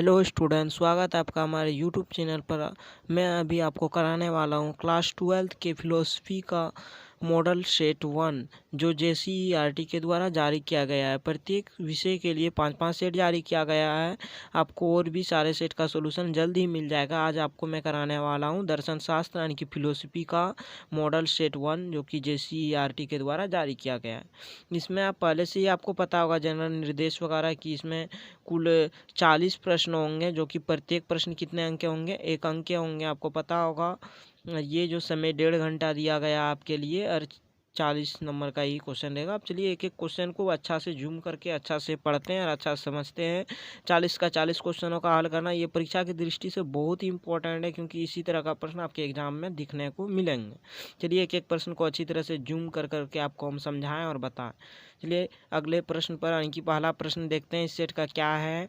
Hello student, स्वागत है आपका हमारे यूट्यूब चैनल पर। मैं अभी आपको कराने वाला हूँ क्लास 12 के फिलोसफी का मॉडल सेट 1 जो JCERT के द्वारा जारी किया गया है। प्रत्येक विषय के लिए 5-5 सेट जारी किया गया है। आपको और भी सारे सेट का सोल्यूशन जल्द ही मिल जाएगा। आज आपको मैं कराने वाला हूँ दर्शन शास्त्र यानी कि फिलोसफी का मॉडल सेट 1 जो कि JCERT के द्वारा जारी किया गया है। इसमें आप पहले से ही आपको पता होगा जनरल निर्देश वगैरह कि इसमें कुल 40 प्रश्न होंगे, जो कि प्रत्येक प्रश्न कितने अंक के होंगे, 1 अंक के होंगे। आपको पता होगा ये जो समय 1.5 घंटा दिया गया आपके लिए और 40 नंबर का ही क्वेश्चन रहेगा। अब चलिए एक एक क्वेश्चन को अच्छा से जूम करके अच्छा से पढ़ते हैं और अच्छा से समझते हैं। 40 का 40 क्वेश्चनों का हल करना ये परीक्षा की दृष्टि से बहुत ही इंपॉर्टेंट है, क्योंकि इसी तरह का प्रश्न आपके एग्जाम में दिखने को मिलेंगे। चलिए एक एक प्रश्न को अच्छी तरह से जूम कर करके आपको हम समझाएं और बताएं। चलिए अगले प्रश्न पर यानी कि पहला प्रश्न देखते हैं इस सेट का क्या है।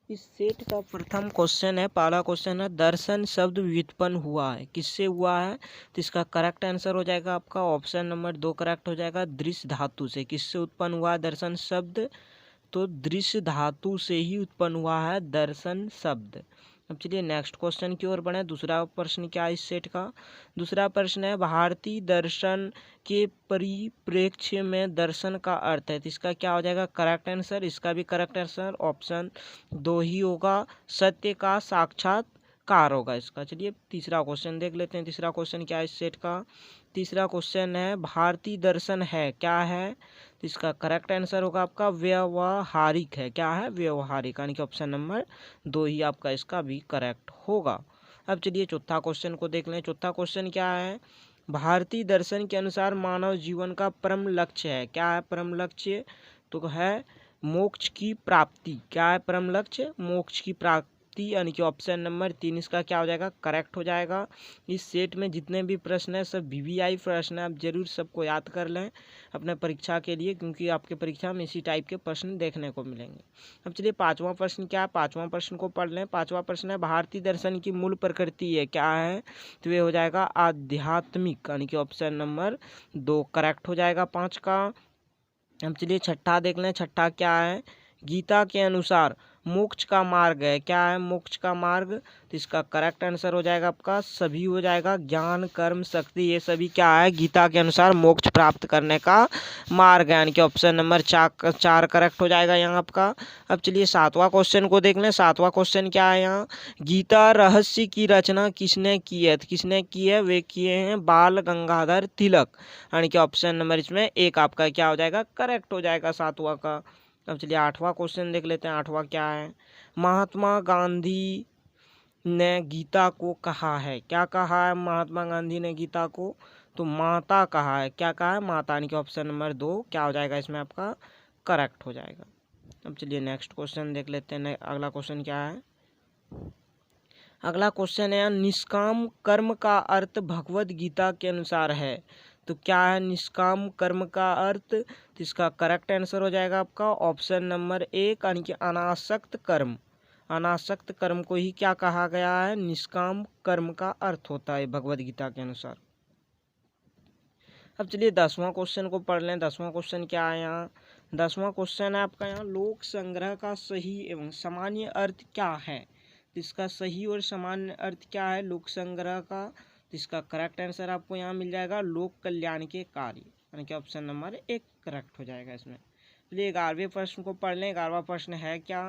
इस सेट का प्रथम क्वेश्चन है, पहला क्वेश्चन है दर्शन शब्द व्युत्पन्न हुआ है, किससे हुआ है? तो इसका करेक्ट आंसर हो जाएगा आपका ऑप्शन नंबर 2 करेक्ट हो जाएगा, दृश्य धातु से। किससे उत्पन्न हुआ है दर्शन शब्द? तो दृश्य धातु से ही उत्पन्न हुआ है दर्शन शब्द। अब चलिए नेक्स्ट क्वेश्चन की ओर बढ़े। दूसरा प्रश्न क्या है इस सेट का? दूसरा प्रश्न है भारतीय दर्शन के परिप्रेक्ष्य में दर्शन का अर्थ है, तो इसका क्या हो जाएगा करेक्ट आंसर? इसका भी करेक्ट आंसर ऑप्शन 2 ही होगा, सत्य का साक्षात्कार होगा इसका। चलिए तीसरा क्वेश्चन देख लेते हैं। तीसरा क्वेश्चन क्या है इस सेट का? तीसरा क्वेश्चन है भारतीय दर्शन है, क्या है? तो इसका करेक्ट आंसर होगा आपका व्यवहारिक है। क्या है? व्यवहारिक, यानी कि ऑप्शन नंबर 2 ही आपका इसका भी करेक्ट होगा। अब चलिए चौथा क्वेश्चन को देख लें। चौथा क्वेश्चन क्या है? भारतीय दर्शन के अनुसार मानव जीवन का परम लक्ष्य है, क्या है परम लक्ष्य? तो है मोक्ष की प्राप्ति। क्या है परम लक्ष्य? मोक्ष की प्राप्ति, यानी कि ऑप्शन नंबर 3 इसका क्या हो जाएगा करेक्ट हो जाएगा। इस सेट में जितने भी प्रश्न हैं सब VVI प्रश्न है, आप जरूर सबको याद कर लें अपने परीक्षा के लिए, क्योंकि आपके परीक्षा में इसी टाइप के प्रश्न देखने को मिलेंगे। अब चलिए पांचवा प्रश्न क्या है, पांचवा प्रश्न को पढ़ लें। पांचवा प्रश्न है भारतीय दर्शन की मूल प्रकृति है, क्या है? तो ये हो जाएगा आध्यात्मिक, यानी कि ऑप्शन नंबर 2 करेक्ट हो जाएगा 5 का। अब चलिए छठा देख लें। छठा क्या है? गीता के अनुसार मोक्ष का मार्ग है, क्या है मोक्ष का मार्ग? तो इसका करेक्ट आंसर हो जाएगा आपका सभी हो जाएगा, ज्ञान कर्म शक्ति, ये सभी क्या है गीता के अनुसार मोक्ष प्राप्त करने का मार्ग है, यानी कि ऑप्शन नंबर 4 करेक्ट हो जाएगा यहाँ आपका। अब चलिए सातवां क्वेश्चन को देख लें। सातवां क्वेश्चन क्या है यहाँ? गीता रहस्य की रचना किसने की है? तो किसने की है? वे किए हैं बाल गंगाधर तिलक, यानी कि ऑप्शन नंबर इसमें 1 आपका क्या हो जाएगा करेक्ट हो जाएगा सातवां का। अब चलिए आठवां क्वेश्चन देख लेते हैं। आठवां क्या है? महात्मा गांधी ने गीता को कहा है, क्या कहा है महात्मा गांधी ने गीता को? तो माता कहा है। क्या कहा है? माता, यानी कि ऑप्शन नंबर 2 क्या हो जाएगा इसमें आपका करेक्ट हो जाएगा। अब चलिए नेक्स्ट क्वेश्चन देख लेते हैं। अगला क्वेश्चन क्या है? अगला क्वेश्चन है निष्काम कर्म का अर्थ भगवत गीता के अनुसार है, तो क्या है निष्काम कर्म का अर्थ? तो इसका करेक्ट आंसर हो जाएगा आपका ऑप्शन नंबर 1, यानी कि अनासक्त कर्म। अनासक्त कर्म को ही क्या कहा गया है? निष्काम कर्म का अर्थ होता है भगवत गीता के अनुसार। अब चलिए 10वां क्वेश्चन को पढ़ लें। 10वां क्वेश्चन क्या है यहाँ? 10वां क्वेश्चन है आपका यहाँ लोक संग्रह का सही एवं सामान्य अर्थ क्या है? तो इसका सही और सामान्य अर्थ क्या है लोक संग्रह का? तो इसका करेक्ट आंसर आपको यहाँ मिल जाएगा लोक कल्याण के कार्य, यानी कि ऑप्शन नंबर 1 करेक्ट हो जाएगा इसमें। चलिए 11वें प्रश्न को पढ़ लें। 11वां प्रश्न है क्या?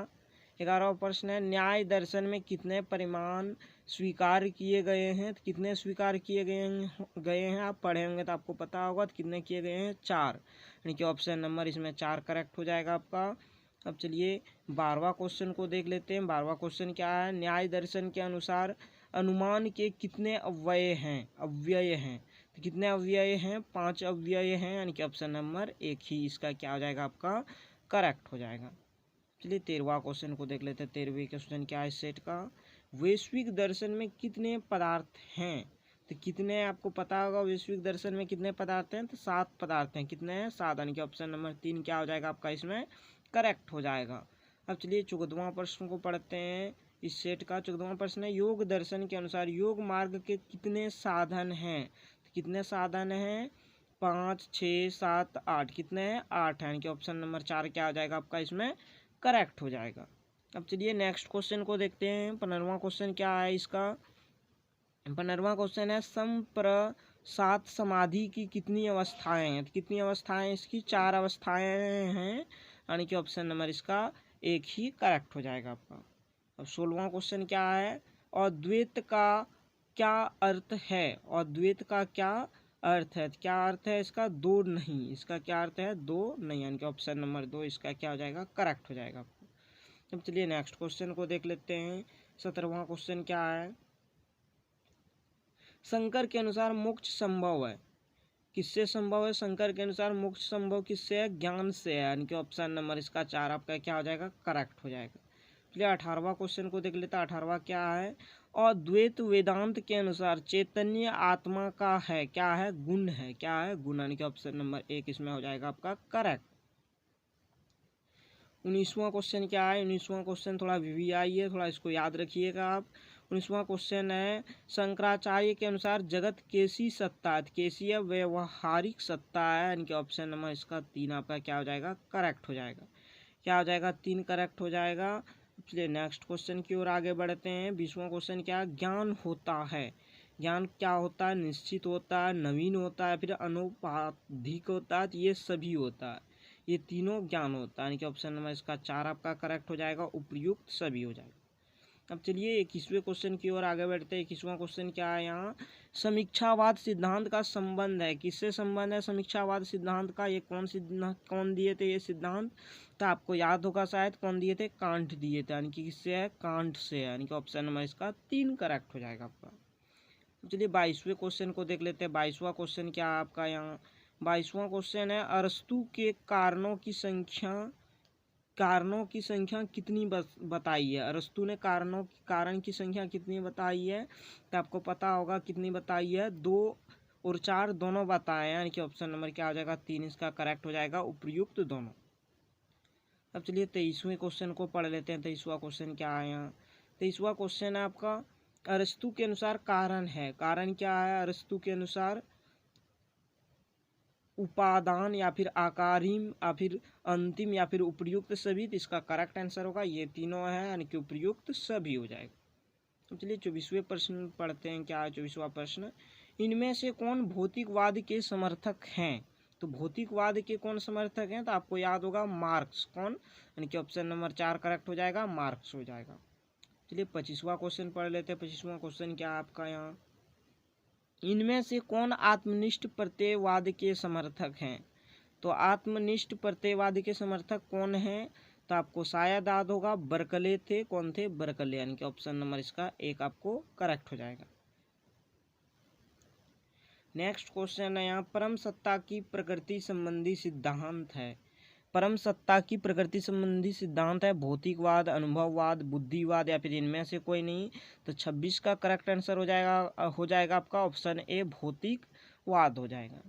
11वां प्रश्न है न्याय दर्शन में कितने परिमाण स्वीकार किए गए हैं? तो कितने स्वीकार किए गए हैं आप पढ़े होंगे तो आपको पता होगा। तो कितने किए गए हैं? 4, यानी कि ऑप्शन नंबर इसमें 4 करेक्ट हो जाएगा आपका। अब चलिए 12वां क्वेश्चन को देख लेते हैं। 12वां क्वेश्चन क्या है? न्याय दर्शन के अनुसार अनुमान के कितने अव्यय हैं? तो कितने अव्यय हैं? 5 अव्यय हैं, यानी कि ऑप्शन नंबर 1 ही इसका क्या हो जाएगा आपका करेक्ट हो जाएगा। चलिए 13वां क्वेश्चन को देख लेते हैं। 13वें क्वेश्चन क्या है इस सेट का? वैश्विक दर्शन में कितने पदार्थ हैं? तो कितने आपको पता होगा वैश्विक दर्शन में कितने पदार्थ हैं? तो 7 पदार्थ हैं। कितने हैं? 7, यानी कि ऑप्शन नंबर 3 क्या हो जाएगा आपका इसमें करेक्ट हो जाएगा। अब चलिए 14वां प्रश्न को पढ़ते हैं इस सेट का। 14वां प्रश्न है योग दर्शन के अनुसार योग मार्ग के कितने साधन हैं? तो कितने साधन हैं? 5, 6, 7, 8, कितने हैं? 8 है, यानी कि ऑप्शन नंबर 4 क्या हो जाएगा आपका इसमें करेक्ट हो जाएगा। अब चलिए नेक्स्ट क्वेश्चन को देखते हैं। 15वां क्वेश्चन क्या है इसका। 15वां क्वेश्चन है संप्रसाद समाधि की कितनी अवस्थाएं हैं। तो कितनी अवस्थाएं इसकी, 4 अवस्थाएं हैं, यानी कि ऑप्शन नंबर इसका एक ही करेक्ट हो जाएगा आपका। अब 16वां क्वेश्चन क्या है, अद्वैत का क्या अर्थ है। अद्वैत का क्या अर्थ है, क्या अर्थ है इसका, दो नहीं। इसका क्या अर्थ है, दो नहीं, यानी कि ऑप्शन नंबर 2 इसका क्या हो जाएगा, करेक्ट हो जाएगा आपको। अब चलिए नेक्स्ट क्वेश्चन को देख लेते हैं। 17वां क्वेश्चन क्या है, शंकर के अनुसार मोक्ष संभव है, किससे संभव है। शंकर के अनुसार मोक्ष संभव किससे है, ज्ञान से है, यानी कि ऑप्शन नंबर इसका 4 आपका क्या हो जाएगा, करेक्ट हो जाएगा। चलिए 18वां क्वेश्चन को देख लेते हैं। 18वां क्या है, अद्वैत वेदांत के अनुसार चैतन्य आत्मा का है, क्या है, गुण है, क्या है, गुण, यानी कि ऑप्शन नंबर 1 इसमें हो जाएगा आपका करेक्ट। 19वां क्वेश्चन क्या है, 19वां क्वेश्चन थोड़ा वीवीआई है, थोड़ा इसको याद रखिएगा आप। 19वां क्वेश्चन है, शंकराचार्य के अनुसार जगत कैसी सत्ता है। कैसी है, व्यवहारिक सत्ता है, यानी कि ऑप्शन नंबर इसका 3 आपका क्या हो जाएगा, करेक्ट हो जाएगा। क्या हो जाएगा, 3 करेक्ट हो जाएगा। चलिए नेक्स्ट क्वेश्चन की ओर आगे बढ़ते हैं। 20वां क्वेश्चन क्या है, ज्ञान होता है, ज्ञान क्या होता है, निश्चित होता है, नवीन होता है, फिर अनुपाधिक होता है, ये सभी होता है, ये तीनों ज्ञान होता है, यानी कि ऑप्शन नंबर इसका 4 आपका करेक्ट हो जाएगा, उपयुक्त सभी हो जाएगा। अब चलिए 21वें क्वेश्चन की ओर आगे बढ़ते हैं। 21वां क्वेश्चन क्या है यहाँ, समीक्षावाद सिद्धांत का संबंध है, किससे संबंध है समीक्षावाद सिद्धांत का, ये कौन दिए थे ये सिद्धांत, तो आपको याद होगा शायद, कौन दिए थे, कांट दिए थे, यानी कि किससे है, कांट से, यानी कि ऑप्शन नंबर इसका 3 करेक्ट हो जाएगा आपका। चलिए 22वें क्वेश्चन को देख लेते हैं। 22वां क्वेश्चन क्या है आपका यहाँ, 22वां क्वेश्चन है, अरस्तु के कारणों की संख्या कितनी बताई है। अरस्तु ने कारण की संख्या कितनी बताई है, तो आपको पता होगा कितनी बताई है, 2 और 4 दोनों बताए हैं, यानी कि ऑप्शन नंबर क्या हो जाएगा, 3 इसका करेक्ट हो जाएगा, उपयुक्त दोनों। अब चलिए 23वें क्वेश्चन को पढ़ लेते हैं। 23वां क्वेश्चन क्या है यहाँ, 23वां क्वेश्चन है आपका, अरस्तु के अनुसार कारण है, कारण क्या है अरस्तु के अनुसार, उपादान या फिर आकारिम या फिर अंतिम या फिर उपयुक्त सभी, तो इसका करेक्ट आंसर होगा ये तीनों है, यानी कि उपयुक्त सभी हो जाएगा। तो चलिए 24वें प्रश्न पढ़ते हैं। क्या है 24वां प्रश्न, इनमें से कौन भौतिकवाद के समर्थक हैं। तो भौतिकवाद के कौन समर्थक हैं, तो आपको याद होगा मार्क्स, कौन, यानी कि ऑप्शन नंबर 4 करेक्ट हो जाएगा, मार्क्स हो जाएगा। चलिए 25वां क्वेश्चन पढ़ लेते हैं। 25वां क्वेश्चन क्या है आपका यहाँ, इनमें से कौन आत्मनिष्ठ प्रत्ययवाद के समर्थक हैं। तो आत्मनिष्ठ प्रत्ययवाद के समर्थक कौन हैं, तो आपको शायद याद होगा, बर्कले थे, कौन थे, बर्कले, यानी कि ऑप्शन नंबर इसका 1 आपको करेक्ट हो जाएगा। नेक्स्ट क्वेश्चन है यहाँ, परम सत्ता की प्रकृति संबंधी सिद्धांत है। परम सत्ता की प्रकृति संबंधी सिद्धांत है भौतिकवाद, अनुभववाद, बुद्धिवाद, या फिर इनमें से कोई नहीं। तो 26 का करेक्ट आंसर हो जाएगा आपका ऑप्शन ए, भौतिकवाद हो जाएगा।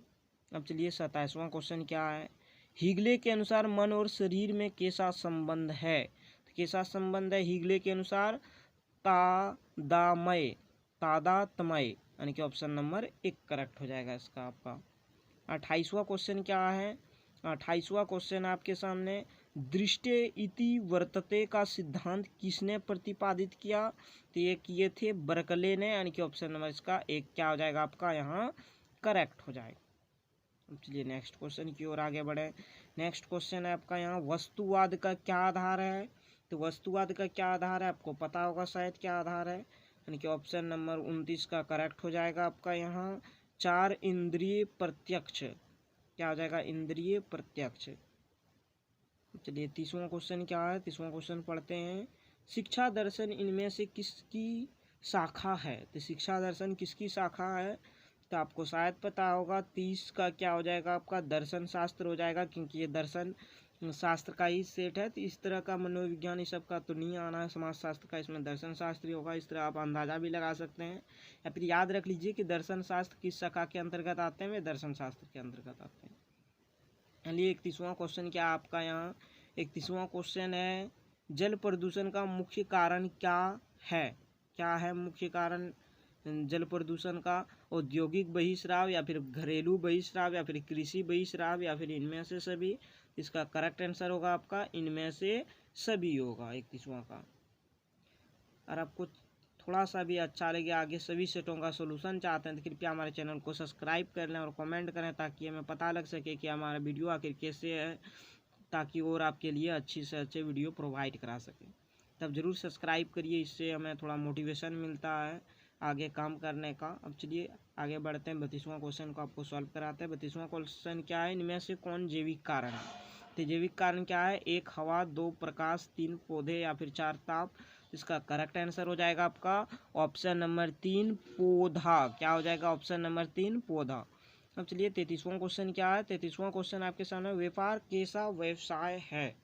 अब चलिए 27वां क्वेश्चन क्या है, हीगले के अनुसार मन और शरीर में कैसा संबंध है। तो कैसा संबंध है हीगले के अनुसार, तादात्मय, यानी कि ऑप्शन नंबर 1 करेक्ट हो जाएगा इसका आपका। 28वां क्वेश्चन क्या है, 28वां क्वेश्चन आपके सामने, दृष्टे इति वर्तते का सिद्धांत किसने प्रतिपादित किया। तो ये किए थे बर्कले ने, यानी कि ऑप्शन नंबर इसका 1 क्या हो जाएगा आपका यहाँ करेक्ट हो जाएगा। चलिए नेक्स्ट क्वेश्चन की ओर आगे बढ़े। नेक्स्ट क्वेश्चन है आपका यहाँ, वस्तुवाद का क्या आधार है। तो वस्तुवाद का क्या आधार है, आपको पता होगा शायद क्या आधार है, यानी कि ऑप्शन नंबर 29 का करेक्ट हो जाएगा आपका यहाँ, 4 इंद्रिय प्रत्यक्ष, क्या हो जाएगा, इंद्रिय प्रत्यक्ष। चलिए 30वां क्वेश्चन क्या है, 30वां क्वेश्चन पढ़ते हैं, शिक्षा दर्शन इनमें से किसकी शाखा है। तो शिक्षा दर्शन किसकी शाखा है, तो आपको शायद पता होगा, 30 का क्या हो जाएगा आपका, दर्शन शास्त्र हो जाएगा, क्योंकि ये दर्शन शास्त्र का ही सेट है। तो इस तरह का मनोविज्ञान इस सब का तो नहीं आना है, समाज शास्त्र का, इसमें दर्शन शास्त्र ही होगा। इस तरह आप अंदाजा भी लगा सकते हैं, या फिर याद रख लीजिए कि दर्शन शास्त्र किस शाखा के अंतर्गत आते हैं, वे दर्शन शास्त्र के अंतर्गत आते हैं। चलिए 31वां क्वेश्चन क्या आपका यहाँ, 31वां क्वेश्चन है, जल प्रदूषण का मुख्य कारण क्या है। क्या है मुख्य कारण जल प्रदूषण का, औद्योगिक बहिस्राव, या फिर घरेलू बहिस्राव, या फिर कृषि बहिस्राव, या फिर इनमें से सभी। इसका करेक्ट आंसर होगा आपका इनमें से सभी होगा 31वां का। और आपको थोड़ा सा भी अच्छा लगे, आगे सभी सेटों का सोल्यूशन चाहते हैं, तो कृपया हमारे चैनल को सब्सक्राइब कर लें और कमेंट करें, ताकि हमें पता लग सके कि हमारा वीडियो आखिर कैसे है, ताकि और आपके लिए अच्छी से अच्छे वीडियो प्रोवाइड करा सके। तब ज़रूर सब्सक्राइब करिए, इससे हमें थोड़ा मोटिवेशन मिलता है आगे काम करने का। अब चलिए आगे बढ़ते हैं, 32वां क्वेश्चन को आपको सॉल्व कराते हैं। 32वां क्वेश्चन क्या है, इनमें से कौन जैविक कारण है? तो जैविक कारण क्या है, 1 हवा, 2 प्रकाश, 3 पौधे या फिर 4 ताप। इसका करेक्ट आंसर हो जाएगा आपका ऑप्शन नंबर 3 पौधा। क्या हो जाएगा? ऑप्शन नंबर 3 पौधा। अब चलिए 33वां क्वेश्चन क्या है। 33वां क्वेश्चन आपके सामने, व्यापार कैसा व्यवसाय है?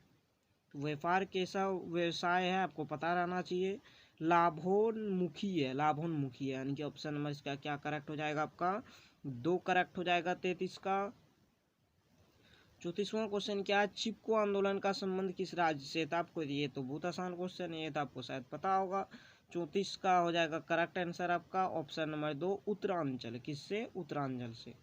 व्यापार कैसा व्यवसाय है आपको पता रहना चाहिए। लाभोन्मुखी है, लाभोन्मुखी है, यानी कि ऑप्शन नंबर इसका क्या करेक्ट हो जाएगा? आपका 2 करेक्ट हो जाएगा 33 का। 34वां क्वेश्चन क्या है, चिपको आंदोलन का संबंध किस राज्य से? तो आपको ये तो बहुत आसान क्वेश्चन है, ये तो आपको शायद पता होगा। 34 का हो जाएगा करेक्ट आंसर आपका ऑप्शन नंबर 2 उत्तरांचल। किससे? उत्तरांचल से।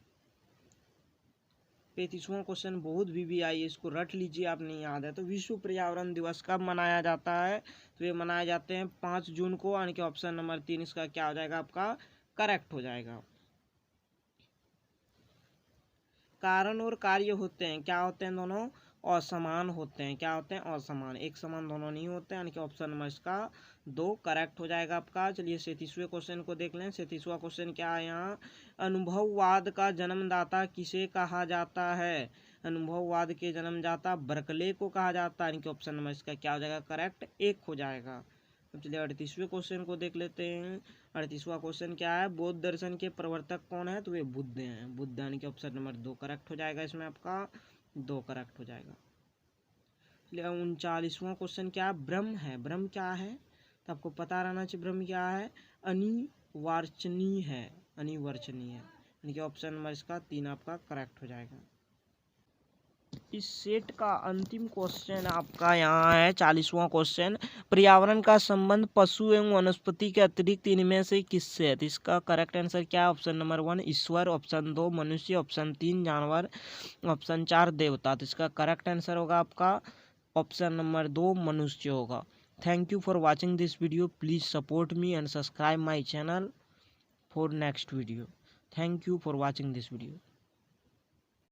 35वां क्वेश्चन बहुत VVI है, इसको रट लीजिए, आप नहीं याद है तो। विश्व पर्यावरण दिवस कब मनाया जाता है? तो ये मनाए जाते हैं 5 जून को, यानी कि ऑप्शन नंबर 3 इसका क्या हो जाएगा? आपका करेक्ट हो जाएगा। कारण और कार्य होते हैं, क्या होते हैं? दोनों असमान होते हैं। क्या होते हैं? असमान, एक समान दोनों नहीं होते, यानी कि ऑप्शन नंबर इसका 2 करेक्ट हो जाएगा आपका। चलिए 37वें क्वेश्चन को देख लें। 37वां क्वेश्चन क्या है यहाँ, अनुभववाद का जन्मदाता किसे कहा जाता है? अनुभववाद के जन्मदाता बर्कले को कहा जाता है, यानी कि ऑप्शन नंबर इसका क्या हो जाएगा? करेक्ट 1 हो जाएगा। अब चलिए 38वें क्वेश्चन को देख लेते हैं। 38वां क्वेश्चन क्या है, बौद्ध दर्शन के प्रवर्तक कौन है? तो वे बुद्ध हैं। बुद्ध, यानी कि ऑप्शन नंबर 2 करेक्ट हो जाएगा, इसमें आपका 2 करेक्ट हो जाएगा। चलिए 39वां क्वेश्चन क्या है, ब्रह्म है। ब्रह्म क्या है? तो आपको पता रहना चाहिए ब्रह्म क्या है। अनिर्वचनीय है, अनिर्वचनीय है, यानी कि ऑप्शन नंबर इसका 3 आपका करेक्ट हो जाएगा। इस सेट का अंतिम क्वेश्चन आपका यहाँ है 40वां क्वेश्चन, पर्यावरण का संबंध पशु एवं वनस्पति के अतिरिक्त इनमें से किससे है? तो इसका करेक्ट आंसर क्या है? ऑप्शन नंबर 1 ईश्वर, ऑप्शन 2 मनुष्य, ऑप्शन 3 जानवर, ऑप्शन 4 देवता। तो इसका करेक्ट आंसर होगा आपका ऑप्शन नंबर 2 मनुष्य होगा। Thank you for watching this video, please support me and subscribe my channel for next video. Thank you for watching this video.